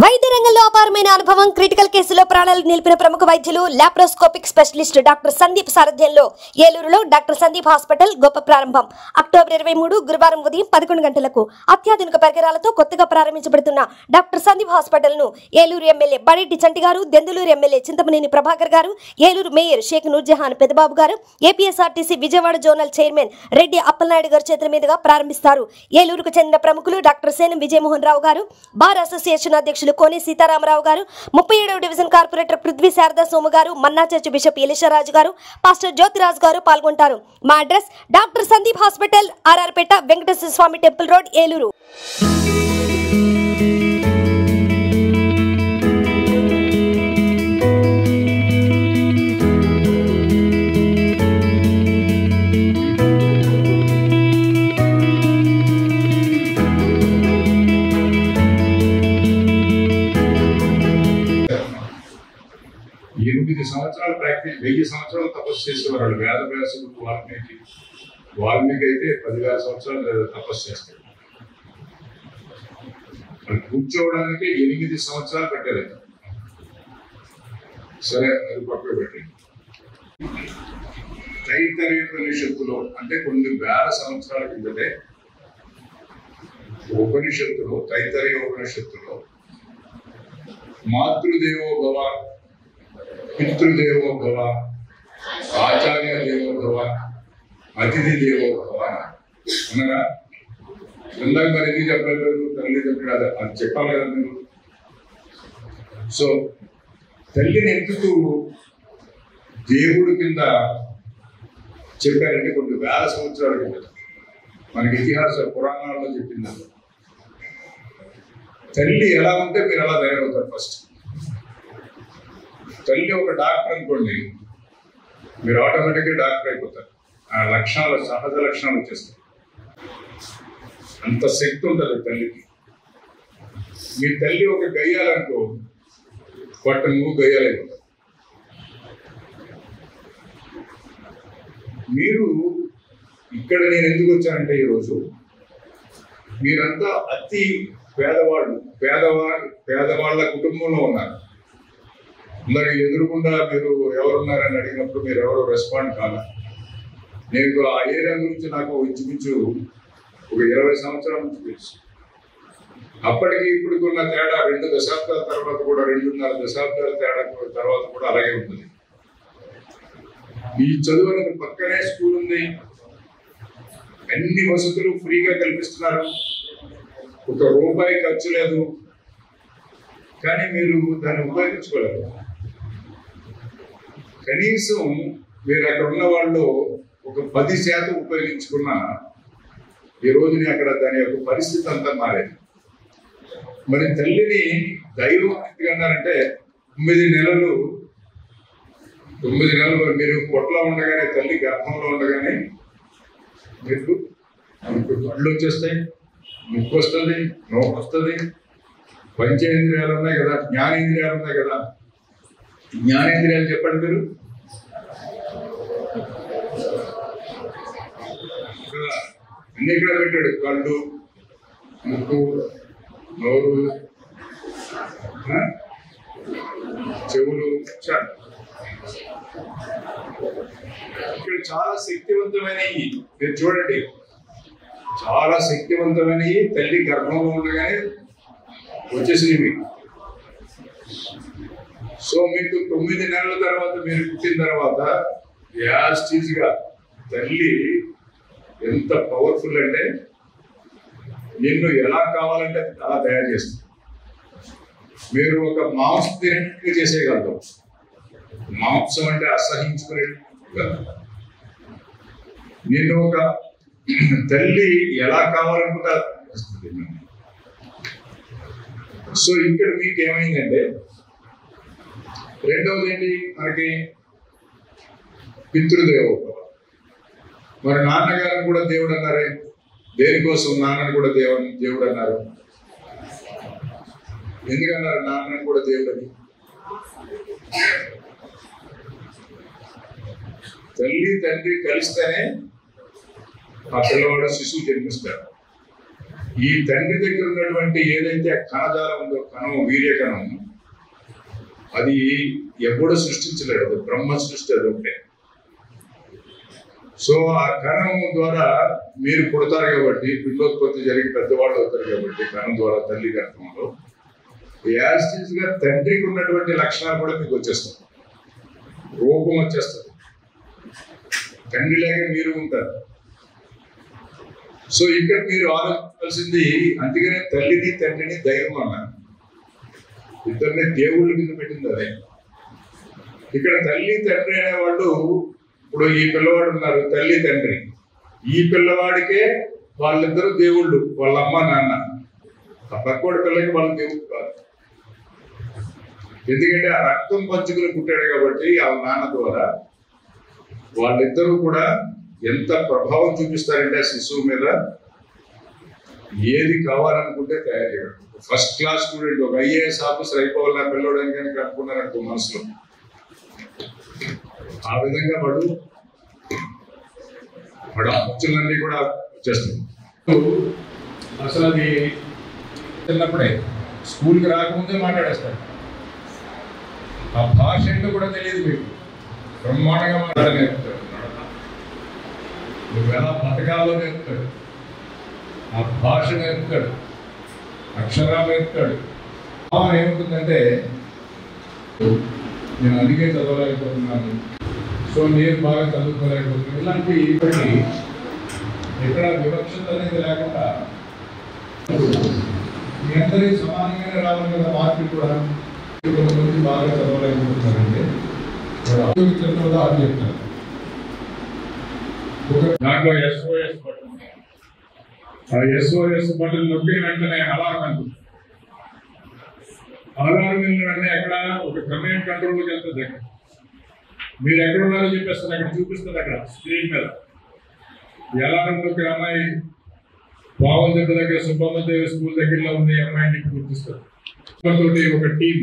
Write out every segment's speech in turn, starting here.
వైద్య రంగంలో అపారమైన అనుభవం, క్రిటికల్ కేసులో ప్రాణాలు నిలిపిన ప్రముఖ వైద్యులు, లాప్రోస్కోపిక్ స్పెషలిస్ట్ డాక్టర్ సందీప్ సారథ్యంలో ఏలూరులో డాక్టర్ సందీప్ హాస్పిటల్ గొప్ప ప్రారంభం. అక్టోబర్ 23 గురువారం ఉదయం 11 గంటలకు అత్యాధునిక పరికరాలతో కొత్తగా ప్రారంభించబడుతున్న డాక్టర్ సందీప్ హాస్పిటల్ ను ఏలూరు ఎమ్మెల్యే బడేటి చంటి గారు, దెందులూరు ఎమ్మెల్యే చింతమనేని ప్రభాకర్ గారు, ఏలూరు మేయర్ షేక్ నూర్జహాన్ పెదబాబు గారు, APSRTC Vijayawada zonal chairman Reddy Appalanaidu గారి చేతుల మీదుగా ప్రారంభిస్తారు. ఏలూరుకు చెందిన ప్రముఖులు డాక్టర్ సేనం విజయమోహన్ రావు గారు, బార్ అసోసియేషన్ అధ్యక్షులు కోని సీతారామరావు గారు, 37వ డివిజన్ కార్పొరేటర్ పృథ్వీ శారదా సోము గారు, మన్నా చర్చ్ బిషప్ ఎలిషారాజు గారు, పాస్టర్ జ్యోతిరాజు గారు పాల్గొంటారు. మా address doctor Sandeep hospital, RR Peta, Venkateswara Swamy temple road, Eluru. సంవత్సరాలు ప్రాక్టీస్, 1000 సంవత్సరాలు తపస్సు చేసేవారు. వేదవ్యాసుడు, వాల్మీకి అయితే 10,000 సంవత్సరాలు తపస్సు చేస్తారు. కూర్చోవడానికి 8 సంవత్సరాలు పెట్టారు. సరే, అది పక్కన పెట్టండి. తైత్తరీయోపనిషత్తులో అంటే కొన్ని వేల సంవత్సరాల కిందటే ఉపనిషత్తులో, తైత్తరీయోపనిషత్తులో మాతృదేవో భవ, పితృదేవో భవ, ఆచార్య దేవో భవ, అతిథి దేవో భవ అనగా ఇందాక మరి ఎందుకు చెప్పలేదు, తల్లి చెప్పాడు, అది చెప్పాలి కదా మీరు. సో తల్లిని ఎందుకు దేవుడి కింద చెప్పారంటే కొన్ని వేల సంవత్సరాల కింద మనకి ఇతిహాస పురాణాల్లో చెప్పింది. తల్లి ఎలా ఉంటే మీరు ఎలా తయారవుతారు. ఫస్ట్ తల్లి ఒక డాక్టర్ అనుకోండి, మీరు ఆటోమేటిక్గా డాక్టర్ అయిపోతారు. ఆ లక్షణాలు, సహజ లక్షణాలు వచ్చేస్తాయి. అంత శక్తి ఉంటుంది తల్లికి. మీ తల్లి ఒక గయ్యాలనుకో, బట్ నువ్వు గయ్యాలైపోతావు. మీరు ఇక్కడ నేను ఎందుకు వచ్చానంటే, ఈరోజు మీరంతా అతి పేదవాళ్ళ కుటుంబంలో ఉన్నారు. ఇందాక ఎదురుకుండా మీరు ఎవరున్నారని అడిగినప్పుడు మీరు ఎవరు రెస్పాండ్ కాదు. నేను ఆ ఏరియా గురించి నాకు ఇంచుమించు ఒక 20 సంవత్సరాల నుంచి తెలుసు. అప్పటికి ఇప్పటికి ఉన్న తేడా 2 దశాబ్దాల తర్వాత కూడా, 2.5 దశాబ్దాల తేడా తర్వాత కూడా అలాగే ఉంటుంది. ఈ చదువు అనేది పక్కనే స్కూల్ ఉంది, అన్ని వసతులు ఫ్రీగా కల్పిస్తున్నారు, 1 రూపాయి ఖర్చు లేదు. కానీ మీరు దాన్ని ఉపయోగించుకోలేరు. కనీసం మీరు అక్కడ ఉన్న వాళ్ళు ఒక 10% ఉపయోగించుకున్నా ఈ రోజుని అక్కడ దాని యొక్క పరిస్థితి అంతా మారేది. మరి తల్లిని దైవం ఎందుకన్నారంటే 9 నెలలు మీరు పొట్టలో ఉండగానే, తల్లి గర్భంలో ఉండగానే మీకు కళ్ళు వచ్చేస్తాయి, ముక్కు వస్తుంది, నోకు వస్తుంది, పంచేంద్రియాలు ఉన్నాయి కదా, జ్ఞానేంద్రియాలు ఉన్నాయి కదా. జ్ఞానేంద్రియాలు చెప్పండి మీరు. అన్ని ఇక్కడ పెట్టాడు, కళ్ళు, ముక్కు, నోరు, చెవులు. ఇక్కడ చాలా శక్తివంతమైనవి మీరు చూడండి, చాలా శక్తివంతమైనవి. తల్లి గర్భంలో ఉండగానే వచ్చేసినవి మీకు. సో మీకు 9 నెలల తర్వాత మీరు పుట్టిన తర్వాత యాస్టీజ్గా తల్లి ఎంత పవర్ఫుల్ అంటే, నిన్ను ఎలా కావాలంటే అలా తయారు చేస్తుంది. మీరు ఒక మాంసం తినేట్టుగా చేసేయగలరు. మాంసం అంటే అసహించుకునే, నిన్ను ఒక తల్లి ఎలా కావాలనుకుంటా. సో ఇక్కడ మీకు ఏమైందంటే, రెండవది ఏంటి మనకి, పితృదేవో భవ. మరి నాన్నగారిని కూడా దేవుడు అన్నారే, దేనికోసం నాన్నని కూడా దేవుడు అన్నారు? ఎందుకన్నారు నాన్నని కూడా దేవుడు అని? తల్లి తండ్రి కలిస్తేనే ఆ పిల్లవాడు శిశువు జన్మిస్తాడు. ఈ తండ్రి దగ్గర ఉన్నటువంటి ఏదైతే కణజాలం ఉందో, కణం, వీర్యకణం, అది ఎప్పుడూ సృష్టించలేడు, అది బ్రహ్మ సృష్టి, అది ఒకటే. సో ఆ కణం ద్వారా మీరు పుడతారు కాబట్టి, పిండోత్పత్తి జరిగి పెద్దవాళ్ళు అవుతారు కాబట్టి, కణం ద్వారా తల్లి గర్భంలో యాసిడ్స్ గా తండ్రికి ఉన్నటువంటి లక్షణాలు కూడా మీకు వచ్చేస్తాయి, రూపం వచ్చేస్తుంది, తండ్రిలాగే మీరు ఉంటారు. సో ఇక్కడ మీరు ఆలోచించాల్సింది, అందుకనే తల్లిని తండ్రిని దైవం అన్నారు, ఇద్దరిని దేవుళ్ళ కింద పెట్టింది అదే. ఇక్కడ తల్లి తండ్రి అనేవాళ్ళు, ఇప్పుడు ఈ పిల్లవాడు ఉన్నారు, తల్లి తండ్రి, ఈ పిల్లవాడికే వాళ్ళిద్దరూ దేవుళ్ళు, వాళ్ళ అమ్మ నాన్న. ఆ పక్కోడి పిల్లకి వాళ్ళ దేవుడు కాదు, ఎందుకంటే ఆ రక్తం పంచుకుని పుట్టాడు కాబట్టి ఆ నాన్న ద్వారా వాళ్ళిద్దరూ కూడా ఎంత ప్రభావం చూపిస్తారంటే ఆ శిశువు మీద, ఏది కావాలనుకుంటే తయారు చేయడం. ఫస్ట్ క్లాస్ స్టూడెంట్, ఒక IAS ఆఫీసర్ అయిపోవాలి నా పిల్లవాడని కానీ కనుక్కున్నారనుకో మనసులో, ఆ విధంగా వాడు ఆలోచనలన్నీ కూడా వచ్చేస్తాయి. అసలు అది చిన్నప్పుడే స్కూల్కి రాకముందే మాట్లాడేస్తాడు, ఆ భాష ఏంటో కూడా తెలియదు మీకు, బ్రహ్మాండంగా మాట్లాడ నేర్పుతాడు, నువ్వు ఎలా బతకాలో నేర్పుతాడు, ఆ భాష నేర్పుతాడు, అక్షరాలు నేర్పుతాడు. ఏముంటుందంటే, నేను అందుకే చదవలేకపోతున్నాను, సో నేను బాగా చదువుకోలేకపోతున్నాను, ఇలాంటి ఎక్కడ వివక్షత అనేది లేకుండా మీ అందరికీ సమానంగానే రావాలి కదా మార్కులు కూడా. కొంతమంది బాగా చదవలేకపోతున్నారంటే ఉదాహరణ చెప్తారు, దాంట్లో SOS బటన్, ఆ SOS బటన్ నొక్కిన వెంటనే అలారం అంటుంది, అలారం వెళ్ళిన వెంటనే ఎక్కడ ఒక కమాండ్ కంట్రోల్లోకి వెళ్తుంది, అక్కడ మీరు ఎక్కడ ఉన్నారో చెప్పేస్తుంది, అక్కడ చూపిస్తుంది, అక్కడ స్క్రీన్ మీద అలారం నొక్కిన అమ్మాయి పావుల దగ్గర సుబ్బమ్మదేవి స్కూల్ దగ్గరలో ఉంది, అమ్మాయిని గుర్తిస్తారు. తోటి ఒక టీం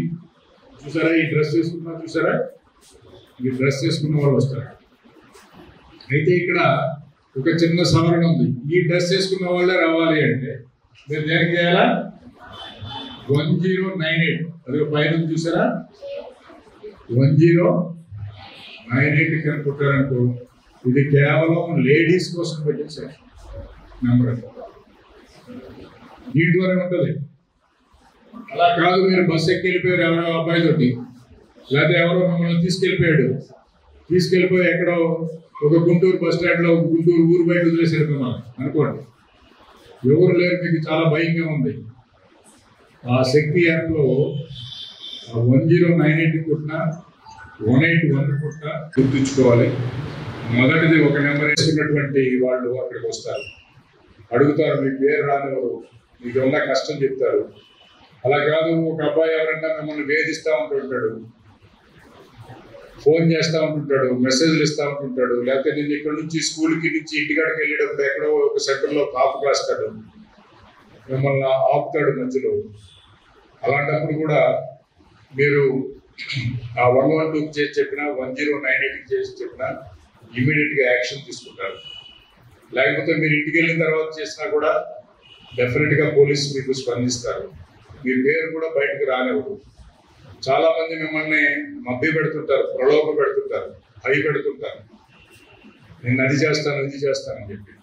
చూసారా, ఈ డ్రెస్ వేసుకున్నా చూసారా, ఈ డ్రెస్ వేసుకున్న వాళ్ళు వస్తారు. అయితే ఇక్కడ ఒక చిన్న సవరణ ఉంది, ఈ డ్రెస్ వేసుకున్న వాళ్ళే రావాలి అంటే మీరు దేనికి చేయాలా, 1098 అది పైన చూసారా, 1098 కనుక్కుంటారనుకో, ఇది కేవలం లేడీస్ కోసం పెట్టేసారు నెంబర్, దీంట్లోనే ఉంటుంది. అలా కాదు, మీరు బస్సు ఎక్కి వెళ్ళిపోయారు ఎవరో అబ్బాయి తోటి, లేకపోతే ఎవరో మమ్మల్ని తీసుకెళ్ళిపోయి ఎక్కడో ఒక గుంటూరు బస్ స్టాండ్ లో, గుంటూరు ఊరు బయట వదిలేసారు మిమ్మల్ని అనుకోండి, ఎవరు లేరు, మీకు చాలా భయంగా ఉంది. ఆ శక్తి యాప్లో 1098 కొట్టినా 181 కొట్టినా గుర్తుంచుకోవాలి. మొదటిది ఒక నెంబర్ వేసుకున్నటువంటి వాళ్ళు అక్కడికి వస్తారు, అడుగుతారు, మీ పేరు రానివారు, మీకు ఉన్న కష్టం చెప్తారు. అలా కాదు, ఒక అబ్బాయి ఎవరన్నా మిమ్మల్ని వేధిస్తూ ఉంటుంటాడు, ఫోన్ చేస్తూ ఉంటుంటాడు, మెసేజ్లు ఇస్తూ ఉంటుంటాడు, లేకపోతే నేను ఇక్కడ నుంచి స్కూల్కి నుంచి ఇంటికాడికి వెళ్ళేటప్పుడు ఎక్కడో ఒక సెంటర్లో కాపు కాస్తాడు, మిమ్మల్ని ఆపుతాడు మధ్యలో. అలాంటప్పుడు కూడా మీరు ఆ 112 చేసి చెప్పినా, 1098 చేసి చెప్పినా ఇమీడియట్గా యాక్షన్ తీసుకుంటారు. లేకపోతే మీరు ఇంటికి వెళ్ళిన తర్వాత చేసినా కూడా డెఫినెట్గా పోలీసు మీకు స్పందిస్తారు, మీ పేరు కూడా బయటకు రానివ్వరు. చాలా మంది మిమ్మల్ని మభ్య పెడుతుంటారు, ప్రలోభ పెడుతుంటారు, భయపెడుతుంటారు, నేను అది చేస్తాను ఇది చేస్తానని చెప్పి.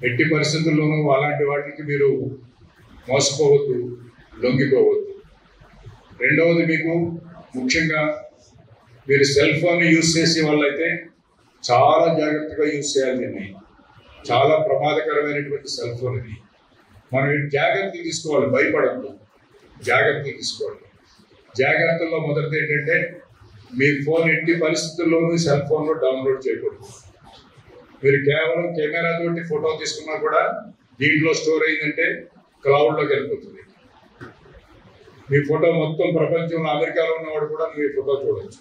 ఎట్టి పరిస్థితుల్లోనూ అలాంటి వాటికి మీరు మోసపోవద్దు, లొంగిపోవద్దు. రెండవది, మీకు ముఖ్యంగా మీరు సెల్ ఫోన్ యూజ్ చేసే వాళ్ళైతే చాలా జాగ్రత్తగా యూజ్ చేయాలి. దీన్ని చాలా ప్రమాదకరమైనటువంటి సెల్ ఫోన్ ఇది. మనం జాగ్రత్తలు తీసుకోవాలి, భయపడద్దు, జాగ్రత్తలు తీసుకోవాలి. జాగ్రత్తల్లో మొదటిది ఏంటంటే, మీ ఫోన్ ఎట్టి పరిస్థితుల్లోనూ సెల్ ఫోన్లో డౌన్లోడ్ చేయకూడదు. మీరు కేవలం కెమెరా తోటి ఫోటో తీసుకున్నా కూడా దీంట్లో స్టోర్ అయిందంటే క్లౌడ్లోకి వెళ్ళిపోతుంది. మీ ఫోటో మొత్తం ప్రపంచంలో అమెరికాలో ఉన్నవాడు కూడా మీ ఫోటో చూడవచ్చు,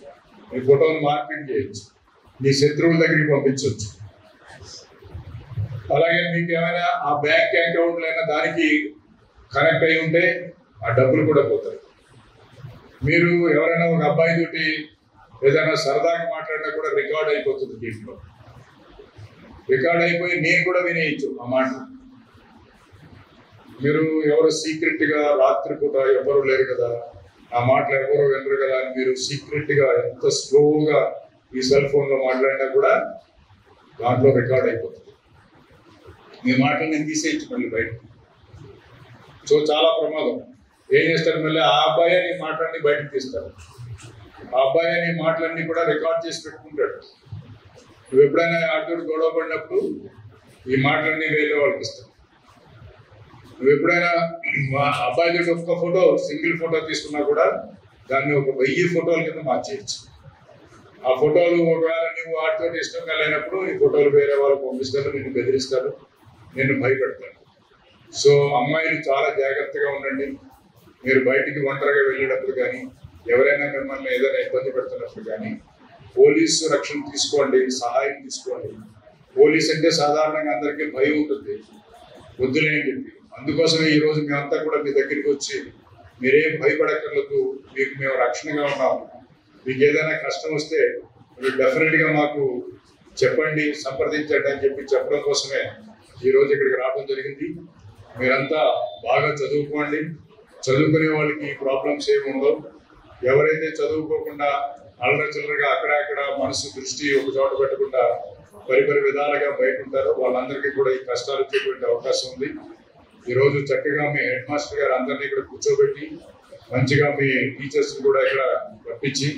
మీ ఫోటోని మార్పింగ్ చేయొచ్చు, మీ శత్రువుల దగ్గరికి పంపించవచ్చు. అలాగే మీకు ఏమైనా ఆ బ్యాంక్ అకౌంట్లు అయినా దానికి కనెక్ట్ అయి ఉంటే ఆ డబ్బులు కూడా పోతాయి. మీరు ఎవరైనా ఒక అబ్బాయి తోటి ఏదైనా సరదాగా మాట్లాడినా కూడా రికార్డ్ అయిపోతుంది, దీంట్లో రికార్డ్ అయిపోయి నేను కూడా వినేయచ్చు ఆ మాట. మీరు ఎవరు సీక్రెట్గా రాత్రిపూట ఎవరు లేరు కదా, ఆ మాటలు ఎవరు వినరు కదా అని మీరు సీక్రెట్గా ఎంత స్లోగా ఈ సెల్ ఫోన్లో మాట్లాడినా కూడా దాంట్లో రికార్డ్ అయిపోతుంది. మీ మాటలు నేను తీసేయచ్చు మళ్ళీ బయట. సో చాలా ప్రమాదం. ఏం చేస్తారు, మళ్ళీ ఆ అబ్బాయి నీ మాటలన్నీ బయటకు తీస్తారు. ఆ అబ్బాయి నీ మాటలన్నీ కూడా రికార్డ్ చేసి పెట్టుకుంటాడు. నువ్వు ఎప్పుడైనా ఆడితోటి గొడవ పడినప్పుడు ఈ మాటలన్నీ వేరే వాళ్ళకి ఇస్తావు. నువ్వు ఎప్పుడైనా అబ్బాయి ఒక్క ఫోటో, సింగిల్ ఫోటో తీసుకున్నా కూడా దాన్ని ఒక 1000 ఫోటోల కింద మార్చేయచ్చు. ఆ ఫోటోలు ఒకవేళ నువ్వు వాటితో ఇష్టంగా లేనప్పుడు ఈ ఫోటోలు వేరే వాళ్ళకి పంపిస్తారు, నిన్ను బెదిరిస్తారు, నిన్ను భయపెడతారు. సో అమ్మాయిలు చాలా జాగ్రత్తగా ఉండండి. మీరు బయటికి ఒంటరిగా వెళ్ళేటప్పుడు కానీ, ఎవరైనా మిమ్మల్ని ఏదైనా ఇబ్బంది పెడుతున్నప్పుడు కానీ పోలీసు రక్షణ తీసుకోండి, సహాయం తీసుకోండి. పోలీస్ అంటే సాధారణంగా అందరికీ భయం ఉంటుంది, వద్దులే అని చెప్పి. అందుకోసమే ఈరోజు మేమంతా కూడా మీ దగ్గరికి వచ్చి మీరేం భయపడక్కర్లేదు, మీకు మేము రక్షణగా ఉన్నాము. మీకు ఏదైనా కష్టం వస్తే మీరు డెఫినెట్గా మాకు చెప్పండి, సంప్రదించండి అని చెప్పి చెప్పడం కోసమే ఈరోజు ఇక్కడికి రావడం జరిగింది. మీరంతా బాగా చదువుకోండి. చదువుకునే వాళ్ళకి ప్రాబ్లమ్స్ ఏమి ఉండవు. ఎవరైతే చదువుకోకుండా అల్లరి చిల్లరగా అక్కడక్కడ మనసు దృష్టి ఒక చోట పెట్టకుండా పరిపరి విధాలుగా బయట ఉంటారో వాళ్ళందరికీ కూడా ఈ కష్టాలు వచ్చేటువంటి అవకాశం ఉంది. ఈరోజు చక్కగా మీ హెడ్ మాస్టర్ గారు అందరినీ ఇక్కడ కూర్చోబెట్టి మంచిగా మీ టీచర్స్ కూడా ఇక్కడ రప్పించి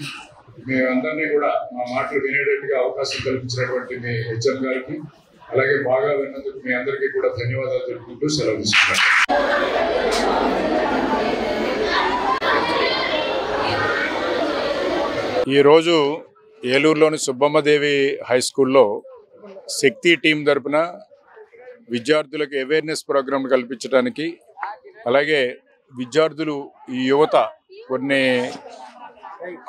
మేమందరినీ కూడా మా మాటలు వినేటట్టుగా అవకాశం కల్పించినటువంటి మీ హెచ్ఎం గారికి, అలాగే బాగా విన్నందుకు మీ అందరికీ కూడా ధన్యవాదాలు తెలుపుకుంటూ సెలవు తీసుకున్నాను. ఈరోజు ఏలూరులోని సుబ్బమ్మదేవి హై స్కూల్లో శక్తి టీం తరపున విద్యార్థులకు అవేర్నెస్ ప్రోగ్రాం కల్పించడానికి, అలాగే విద్యార్థులు ఈ యువత కొన్ని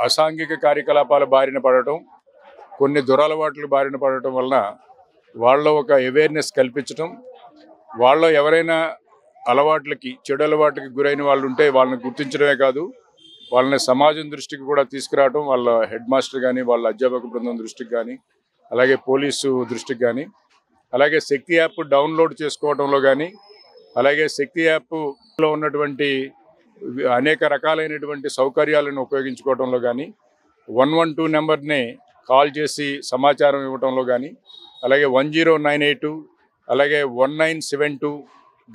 అసాంఘిక కార్యకలాపాల బారిన పడటం, కొన్ని దురలవాట్ల బారిన పడటం వలన వాళ్ళ ఒక అవేర్నెస్ కల్పించడం, వాళ్ళ ఎవరైనా అలవాట్లకి, చెడు అలవాట్లకి గురైన వాళ్ళు ఉంటే వాళ్ళని గుర్తించడమే కాదు, వాళ్ళని సమాజం దృష్టికి కూడా తీసుకురావడం, వాళ్ళ హెడ్ మాస్టర్ కానీ, వాళ్ళ అధ్యాపక బృందం దృష్టికి కానీ, అలాగే పోలీసు దృష్టికి కానీ, అలాగే శక్తి యాప్ డౌన్లోడ్ చేసుకోవడంలో కానీ, అలాగే శక్తి యాప్లో ఉన్నటువంటి అనేక రకాలైనటువంటి సౌకర్యాలను ఉపయోగించుకోవడంలో కానీ, 112 నెంబర్ని కాల్ చేసి సమాచారం ఇవ్వడంలో కానీ, అలాగే 10982, అలాగే 1972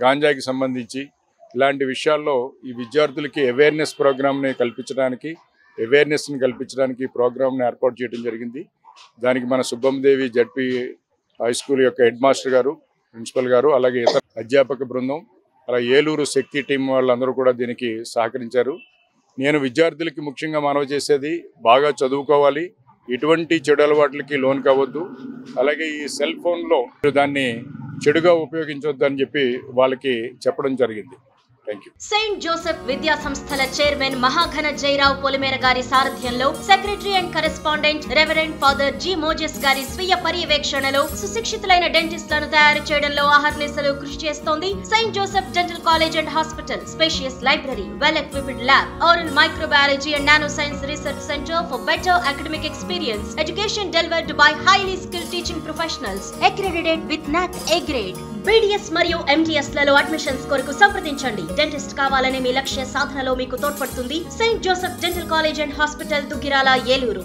గాంజాకి సంబంధించి ఇలాంటి విషయాల్లో ఈ విద్యార్థులకి అవేర్నెస్ ప్రోగ్రామ్ని కల్పించడానికి ప్రోగ్రామ్ని ఏర్పాటు చేయడం జరిగింది. దానికి మన సుబ్బమ్మదేవి జడ్పీ హై స్కూల్ యొక్క హెడ్ మాస్టర్ గారు, ప్రిన్సిపల్ గారు, అలాగే ఇతర అధ్యాపక బృందం, అలాగే ఏలూరు శక్తి టీం వాళ్ళందరూ కూడా దీనికి సహకరించారు. నేను విద్యార్థులకి ముఖ్యంగా మనవి చేసేది, బాగా చదువుకోవాలి, ఎటువంటి చెడు అలవాట్లకి లోన్ కావద్దు, అలాగే ఈ సెల్ ఫోన్లో దాన్ని చెడుగా ఉపయోగించవద్దు అని చెప్పి వాళ్ళకి చెప్పడం జరిగింది. సెయింట్ జోసెఫ్ విద్యా సంస్థల చైర్మన్ మహాఘన జయరావు పొలిమేర గారి సారథ్యంలో secretary and correspondent reverend father G Moses గారి స్వీయ పర్యవేక్షణలో సుశిక్షితులైన డెంటిస్టులను తయారు చేయడంలో అహర్నిశలు కృషి చేస్తోంది Saint Joseph dental college and hospital. Spacious library, well equipped lab, oral microbiology and nanoscience research center for better academic experience. Education delivered by highly skilled teaching professionals, accredited with NAC A grade. BDS మరియు MDS లలో admissions కొరకు సంప్రదించండి. Dentist కావాలనే మీ లక్ష్య సాధనలో మీకు తోడ్పడుతుంది Saint Joseph dental college and hospital, Duggirala, Eluru.